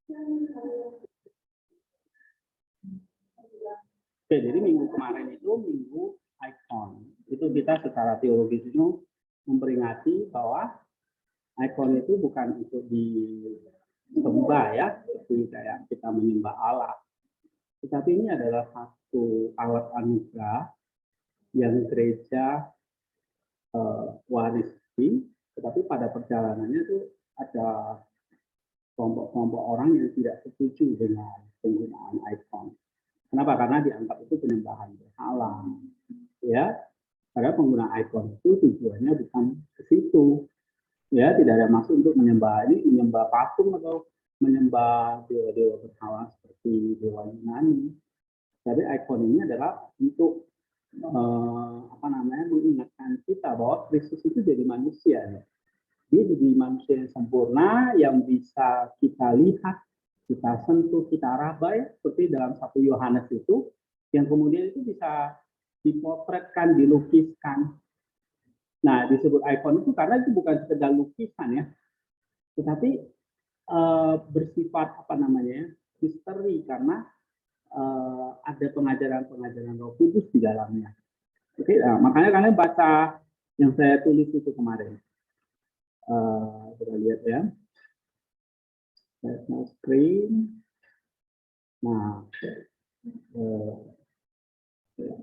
Oke, jadi minggu kemarin itu minggu ikon. Itu kita secara teologis itu memperingati bahwa ikon itu bukan untuk disembah ya, seperti kayak kita menyembah Allah. Tetapi ini adalah satu alat anugerah yang gereja warisi, tetapi pada perjalanannya itu ada kelompok-kelompok orang yang tidak setuju dengan penggunaan ikon. Kenapa? Karena dianggap itu penyembahan berhala. Ya, karena penggunaan ikon itu tujuannya bukan ke situ. Ya, tidak ada maksud untuk menyembah patung atau menyembah dewa-dewa berhala seperti dewa Yunani. Jadi ikon ini adalah untuk mengingatkan kita bahwa Kristus itu jadi manusia. Ya. Dia jadi manusia yang sempurna, yang bisa kita lihat, kita sentuh, kita raba, ya, seperti dalam 1 Yohanes itu, yang kemudian itu bisa dipotretkan, dilukiskan. Nah, disebut ikon itu karena itu bukan sekedar lukisan ya, tetapi bersifat misteri karena ada pengajaran-pengajaran Roh Kudus di dalamnya. Oke, nah, makanya kalian baca yang saya tulis itu kemarin. Kita lihat ya. Screen. Nah,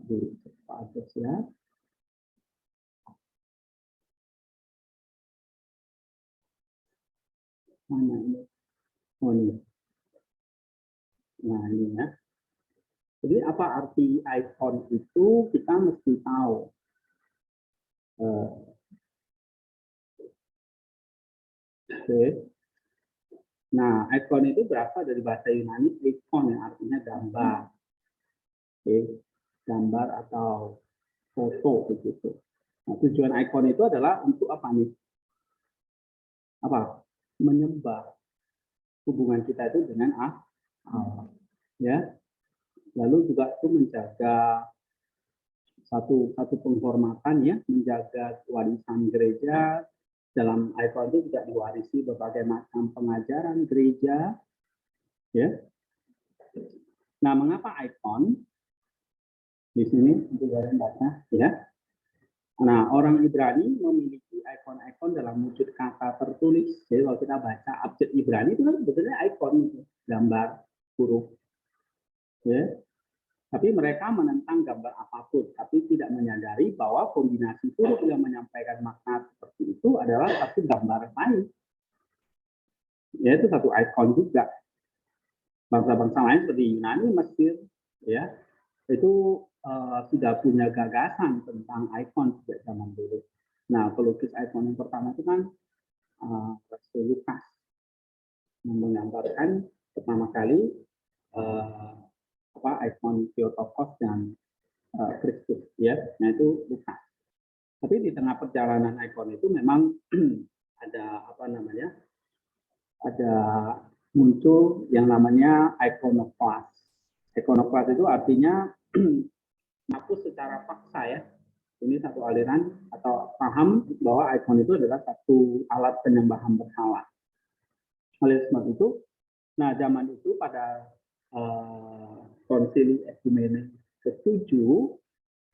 dulu atas ya. Mana ini? Oh ini. Nah ini ya. Jadi apa arti ikon itu kita mesti tahu. Oke. Nah, ikon itu berasal dari bahasa Yunani ikon yang artinya gambar. Oke. Gambar atau foto begitu. Nah, tujuan ikon itu adalah untuk apa nih? Apa? Menyembah hubungan kita itu dengan Allah. Ya. Lalu juga itu menjaga satu penghormatan ya, menjaga warisan gereja. Dalam ikon itu juga diwarisi berbagai macam pengajaran gereja. Ya. Nah, mengapa ikon? Di sini untuk kalian baca ya. Nah, orang Ibrani memiliki ikon-ikon dalam wujud kata tertulis. Jadi kalau kita baca abjad Ibrani itu kan sebetulnya ikon, gambar, huruf. Ya. Tapi mereka menentang gambar apapun, tapi tidak menyadari bahwa kombinasi huruf yang menyampaikan makna seperti itu adalah satu gambar lain. Yaitu satu ikon juga. Bangsa-bangsa lain seperti Yunani, Mesir, ya, itu sudah punya gagasan tentang ikon sejak zaman dulu. Nah, pelukis ikon yang pertama itu kan Rasul Lukas yang menggambarkan pertama kali ikon Theotokos dan Kristus, ya. Nah itu Lukas. Tapi di tengah perjalanan ikon itu memang ada ada muncul yang namanya ikonoklas. Ikonoklas itu artinya hapus secara paksa ya. Ini satu aliran atau paham bahwa ikon itu adalah satu alat penyembahan berhala. Oleh sebab itu, nah zaman itu pada konsili ekumenik ke-7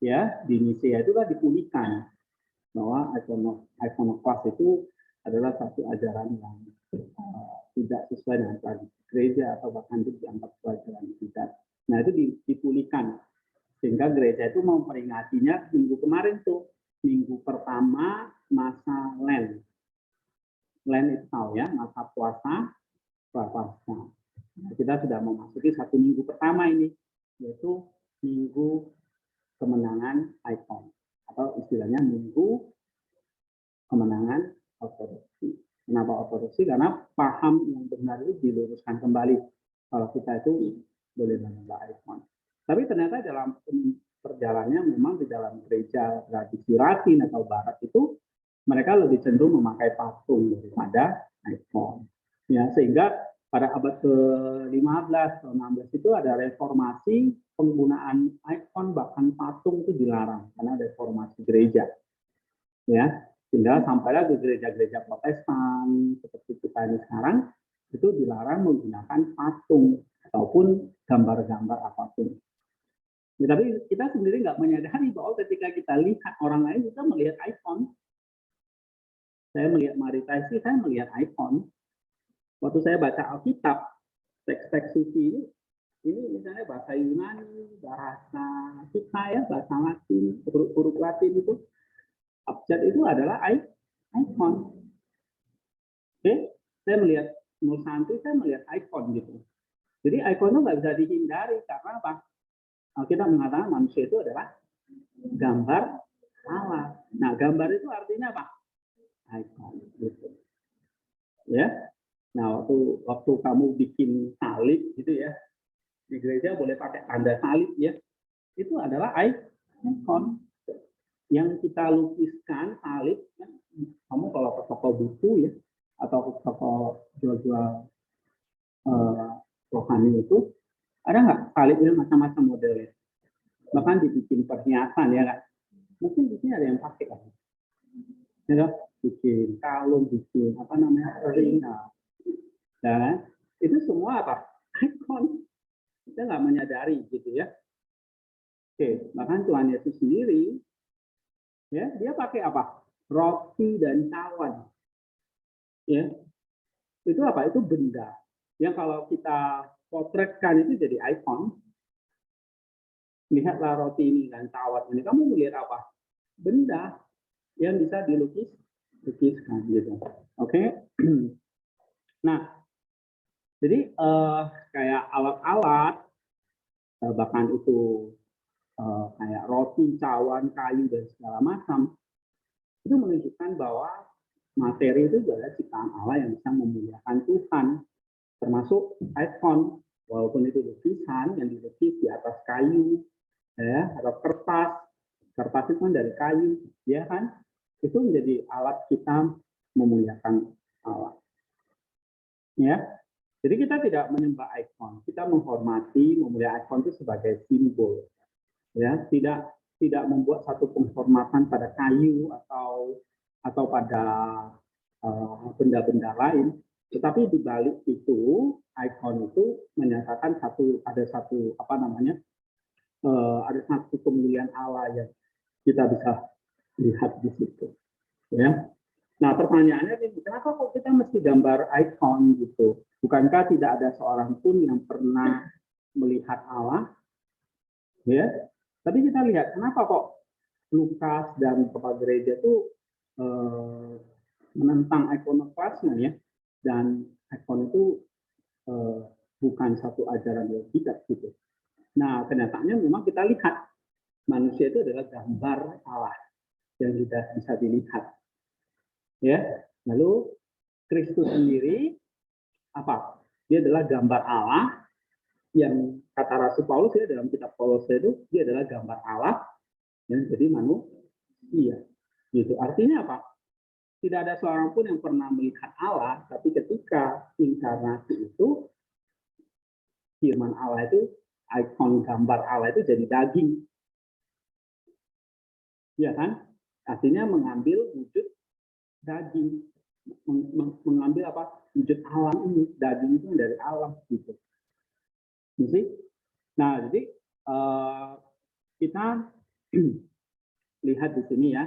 ya di Nisea itu kan dipulihkan bahwa ikonoklas itu adalah satu ajaran yang tidak sesuai dengan tradisi gereja atau bahkan dianggap pelajaran kita. Nah itu dipulihkan sehingga gereja itu memperingatinya minggu kemarin tuh, minggu pertama masa Lent. Lent itu tahu ya, masa puasa Prapaskah. Nah, kita sudah memasuki satu minggu pertama ini, yaitu minggu kemenangan ikon atau istilahnya minggu kemenangan ortodoksi. Kenapa ortodoksi? Karena paham yang benar itu diluruskan kembali. Kalau kita itu boleh menyembah ikon. Tapi ternyata dalam perjalanannya memang di dalam gereja tradisi Latin atau Barat itu mereka lebih cenderung memakai patung daripada ikon. Ya, sehingga pada abad ke-15 atau 16 itu ada reformasi, penggunaan ikon bahkan patung itu dilarang karena reformasi gereja. Ya, sehingga sampailah ke gereja-gereja Protestan seperti kita ini sekarang itu dilarang menggunakan patung ataupun gambar-gambar apapun. Ya, tapi kita sendiri nggak menyadari bahwa ketika kita lihat orang lain, kita melihat ikon. Saya melihat Maritaisi, saya melihat ikon. Waktu saya baca Alkitab, teks-teks suci ini misalnya bahasa Yunani, bahasa kita ya, bahasa Latin, huruf Latin itu, abjad itu adalah ikon. Oke, saya melihat Nusanti, saya melihat ikon gitu. Jadi ikon itu nggak bisa dihindari karena apa? Kita mengatakan manusia itu adalah gambar Allah. Nah, gambar itu artinya apa? Ikon gitu. Ya. Nah, waktu kamu bikin salib gitu ya, di gereja boleh pakai tanda salib ya. Itu adalah ikon yang kita lukiskan salib. Kamu kalau ke toko buku ya, atau ke toko jual-jual rohani itu, ada nggak salibnya macam-macam modelnya? Bahkan dibikin perhiasan ya kan? Mungkin di sini ada yang pakai kan? Ya, bikin kalung, bikin apa namanya ring, dan itu semua apa? Ikon. Kita nggak menyadari gitu ya. Oke, bahkan Tuhan Yesus sendiri, ya dia pakai apa? Roti dan cawan. Ya, itu apa? Itu benda. Yang kalau kita potretkan itu jadi ikon. Lihatlah roti ini dan cawan ini. Kamu melihat apa? Benda yang bisa dilukiskan gitu. Oke. Nah, jadi kayak alat-alat, bahkan itu kayak roti, cawan, kayu, dan segala macam, itu menunjukkan bahwa materi itu adalah ciptaan Allah yang bisa memuliakan Tuhan, termasuk ikon, walaupun itu lukisan yang dilukis di atas kayu, ya, atau kertas itu kan dari kayu, ya kan? Itu menjadi alat kita memuliakan Allah. Ya, jadi kita tidak menyembah ikon, kita menghormati, memuliakan ikon itu sebagai simbol. Ya, tidak membuat satu penghormatan pada kayu atau pada benda-benda lain, tetapi di balik itu ikon itu menyatakan ada satu kemuliaan Allah yang kita bisa lihat di situ. Ya. Nah, pertanyaannya ini, kenapa kok kita mesti gambar ikon gitu? Bukankah tidak ada seorang pun yang pernah melihat Allah? Ya, tapi kita lihat kenapa kok Lukas dan Bapak Gereja itu menentang ikonoklasme ya, dan ikon itu bukan satu ajaran yang tidak gitu. Nah, kenyataannya memang kita lihat manusia itu adalah gambar Allah yang tidak bisa dilihat. Ya, lalu Kristus sendiri apa? Dia adalah gambar Allah yang kata Rasul Paulus ya dalam kitab Kolose itu dia adalah gambar Allah yang jadi manusia. Gitu. Artinya apa? Tidak ada seorang pun yang pernah melihat Allah, tapi ketika inkarnasi itu firman Allah itu, ikon gambar Allah itu jadi daging. Ya kan? Artinya mengambil wujud daging, mengambil apa? Wujud alam ini, daging itu dari alam gitu. Jadi, nah jadi kita lihat di sini ya.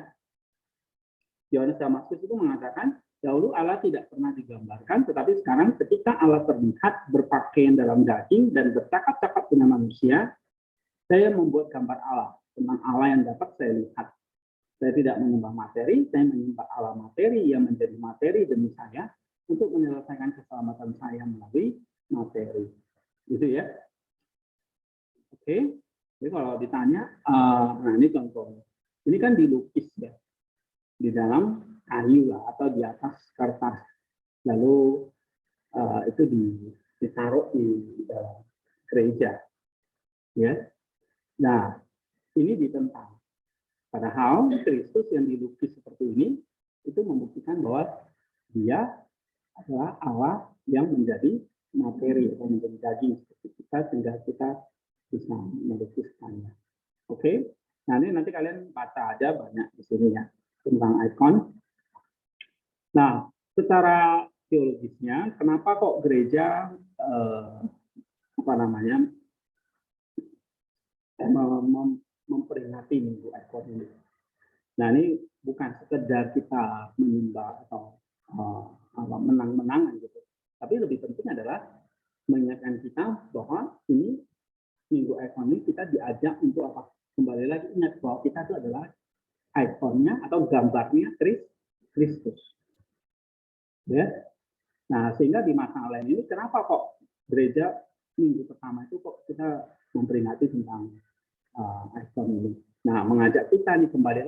Yohanes Damaskus itu mengatakan dahulu Allah tidak pernah digambarkan, tetapi sekarang ketika Allah terlihat berpakaian dalam daging dan bercakap-cakap dengan manusia, saya membuat gambar Allah tentang Allah yang dapat saya lihat. Saya tidak menyembah materi, saya menyembah Allah materi yang menjadi materi demi saya untuk menyelesaikan keselamatan saya melalui materi. Gitu ya. Oke. Jadi kalau ditanya, nah ini contoh. Ini kan dilukis ya di dalam kayu lah atau di atas kertas. Lalu itu ditaruh di gereja. Ya. Nah, ini ditentang. Padahal Kristus yang dilukis seperti ini itu membuktikan bahwa dia adalah Allah yang menjadi materi atau menjadi daging seperti kita sehingga kita bisa melukiskannya. Oke, nah ini nanti kalian baca aja banyak di sini ya tentang ikon. Nah, secara teologisnya, kenapa kok gereja memperingati Minggu Ekor ini. Nah, ini bukan sekedar kita menyembah atau menang-menangan gitu, tapi lebih penting adalah mengingatkan kita bahwa ini Minggu Ekor ini kita diajak untuk apa? Kembali lagi ingat bahwa kita itu adalah ikonnya atau gambarnya Kristus. Ya. Nah, sehingga di masa lain ini kenapa kok gereja minggu pertama itu kok kita memperingati tentang ikon ini. Nah, mengajak kita nih kembali